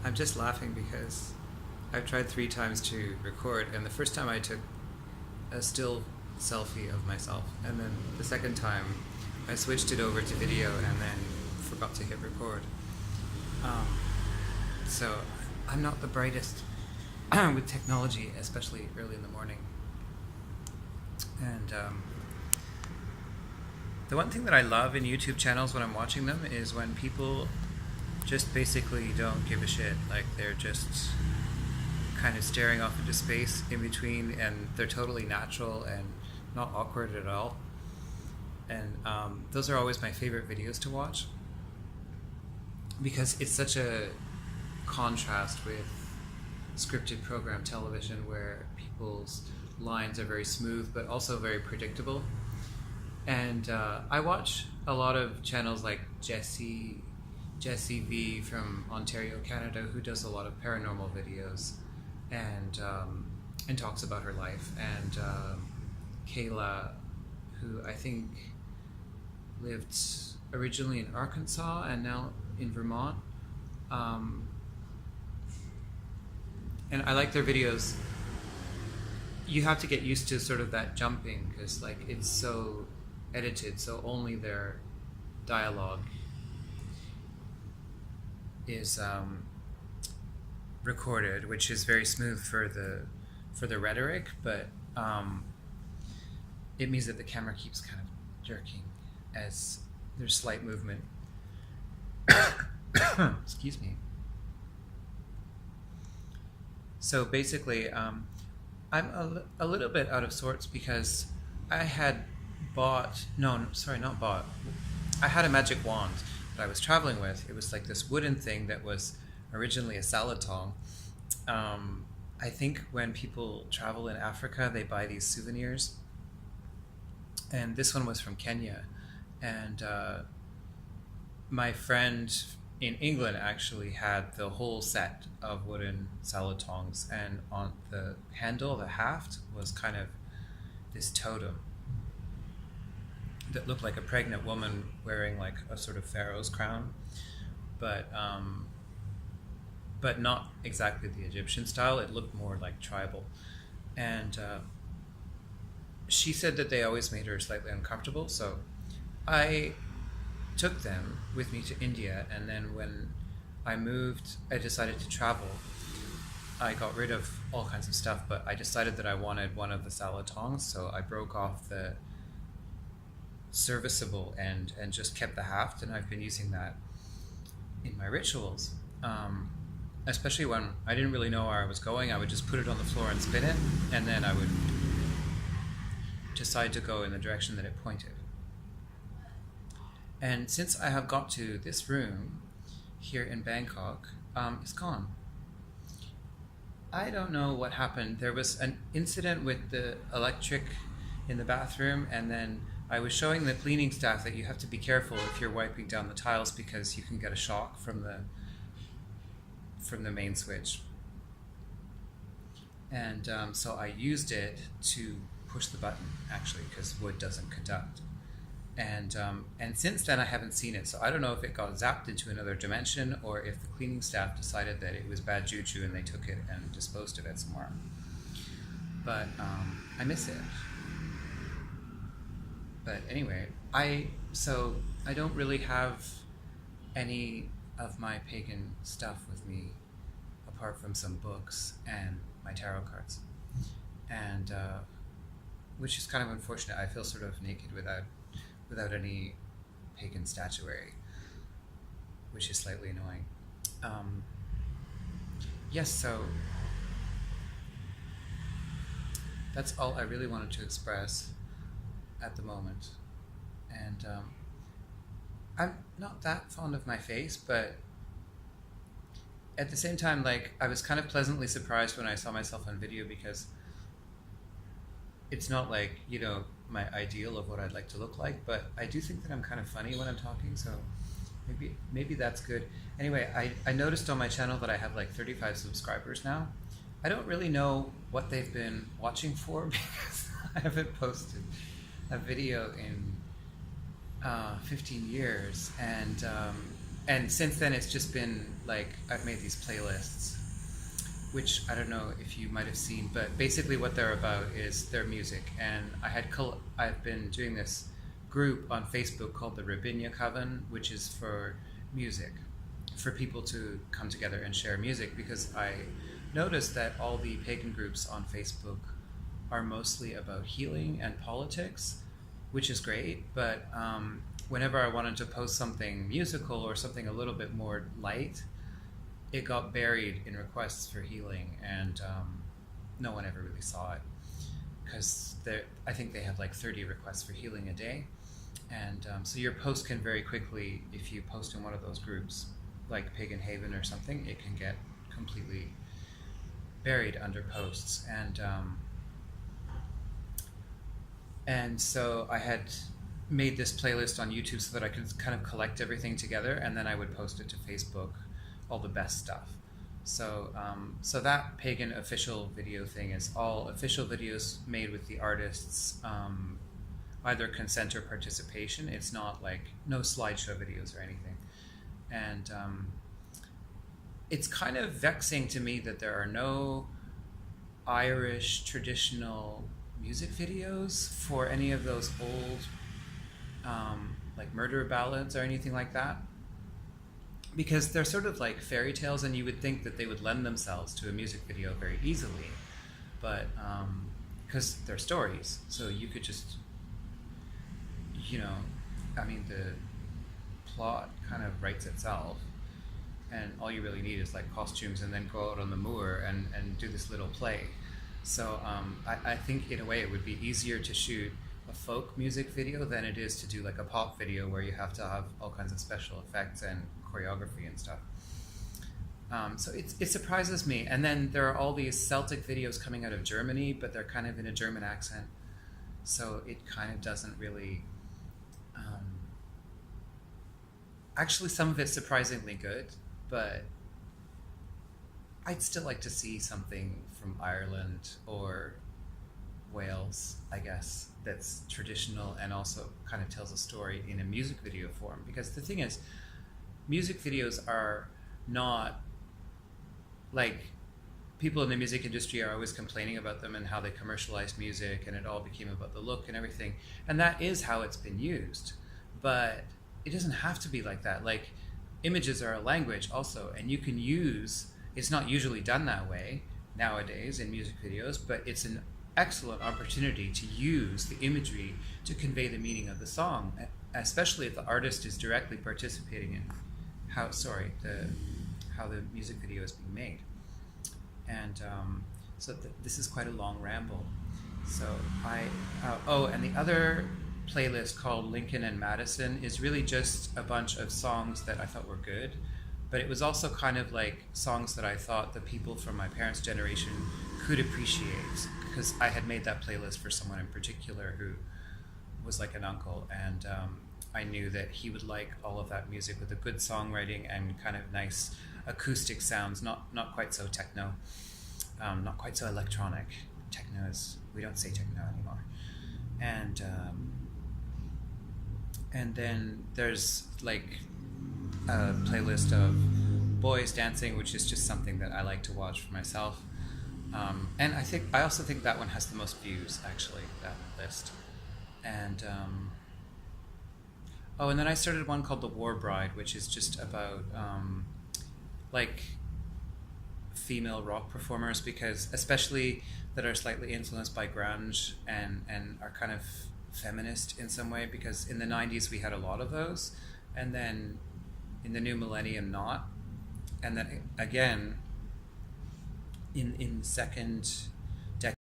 I'm just laughing because I've tried 3 times to record, and the first time I took a still selfie of myself, and then the second time I switched it over to video and then forgot to hit record. So I'm not the brightest with technology, especially early in the morning. And the one thing that I love in YouTube channels when I'm watching them is when people just basically don't give a shit. Like, they're just kind of staring off into space in between, and they're totally natural and not awkward at all. And those are always my favorite videos to watch, because it's such a contrast with scripted program television where people's lines are very smooth but also very predictable. And I watch a lot of channels like Jessie V from Ontario, Canada, who does a lot of paranormal videos and talks about her life, and Kayla, who I think lived originally in Arkansas and now in Vermont. And I like their videos. You have to get used to sort of that jumping, because like it's so edited, so only their dialogue is recorded, which is very smooth for the rhetoric, but it means that the camera keeps kind of jerking as there's slight movement. Excuse me. So basically, I'm a little bit out of sorts because I had I had a magic wand that I was traveling with. It was like this wooden thing that was originally a salad tong. I think when people travel in Africa, they buy these souvenirs. And this one was from Kenya. And my friend in England actually had the whole set of wooden salad tongs, and on the handle, the haft, was kind of this totem that looked like a pregnant woman wearing like a sort of pharaoh's crown, but not exactly the Egyptian style. It looked more like tribal. And she said that they always made her slightly uncomfortable, so I took them with me to India, and then when I moved, I decided to travel. I got rid of all kinds of stuff, but I decided that I wanted one of the salad tongs, so I broke off the serviceable end and just kept the haft, and I've been using that in my rituals. Especially when I didn't really know where I was going, I would just put it on the floor and spin it, and then I would decide to go in the direction that it pointed. And since I have got to this room here in Bangkok, it's gone. I don't know what happened. There was an incident with the electric in the bathroom, and then I was showing the cleaning staff that you have to be careful if you're wiping down the tiles, because you can get a shock from the main switch. And so I used it to push the button, actually, because wood doesn't conduct. And since then I haven't seen it, so I don't know if it got zapped into another dimension or if the cleaning staff decided that it was bad juju and they took it and disposed of it somewhere. But I miss it. But anyway, I don't really have any of my pagan stuff with me apart from some books and my tarot cards, and which is kind of unfortunate. I feel sort of naked without any pagan statuary, which is slightly annoying. Yes, so that's all I really wanted to express at the moment. And I'm not that fond of my face, but at the same time, like, I was kind of pleasantly surprised when I saw myself on video, because it's not like, you know, my ideal of what I'd like to look like, but I do think that I'm kind of funny when I'm talking, so maybe that's good. Anyway, I noticed on my channel that I have like 35 subscribers now. I don't really know what they've been watching for, because I haven't posted a video in 15 years, and and since then it's just been like I've made these playlists, which I don't know if you might have seen, but basically what they're about is their music. And I've been doing this group on Facebook called the Robinia Coven, which is for music, for people to come together and share music, because I noticed that all the pagan groups on Facebook are mostly about healing and politics, which is great, but whenever I wanted to post something musical or something a little bit more light, it got buried in requests for healing, and no one ever really saw it, because I think they have like 30 requests for healing a day, and so your post can very quickly, if you post in one of those groups like Pagan Haven or something, it can get completely buried under posts, and so I had made this playlist on YouTube so that I could kind of collect everything together, and then I would post it to Facebook, all the best stuff. So so that pagan official video thing is all official videos made with the artists' either consent or participation. It's not like no slideshow videos or anything. And it's kind of vexing to me that there are no Irish traditional music videos for any of those old like murder ballads or anything like that, because they're sort of like fairy tales, and you would think that they would lend themselves to a music video very easily, but because they're stories, so you could just, I mean, the plot kind of writes itself, and all you really need is like costumes, and then go out on the moor and do this little play. So I think in a way it would be easier to shoot a folk music video than it is to do like a pop video where you have to have all kinds of special effects and choreography and stuff. So it surprises me. And then there are all these Celtic videos coming out of Germany, but they're kind of in a German accent, so it kind of doesn't really actually, some of it's surprisingly good, but I'd still like to see something from Ireland or Wales, I guess, that's traditional and also kind of tells a story in a music video form. Because the thing is, music videos are not like, people in the music industry are always complaining about them and how they commercialized music and it all became about the look and everything. And that is how it's been used. But it doesn't have to be like that. Like, images are a language also, and you can use, it's not usually done that way nowadays in music videos, but it's an excellent opportunity to use the imagery to convey the meaning of the song, especially if the artist is directly participating in how the music video is being made. And so this is quite a long ramble. So and the other playlist called Lincoln and Madison is really just a bunch of songs that I thought were good, but it was also kind of like songs that I thought the people from my parents' generation could appreciate, because I had made that playlist for someone in particular who was like an uncle, and I knew that he would like all of that music with a good songwriting and kind of nice acoustic sounds, not quite so techno, not quite so electronic. Techno is, we don't say techno anymore. And then there's like a playlist of boys dancing, which is just something that I like to watch for myself. And I also think that one has the most views, actually, that list. And and then I started one called The War Bride, which is just about like female rock performers, because especially that are slightly influenced by grunge and are kind of feminist in some way, because in the 90s we had a lot of those, and then in the new millennium not, and then again in the second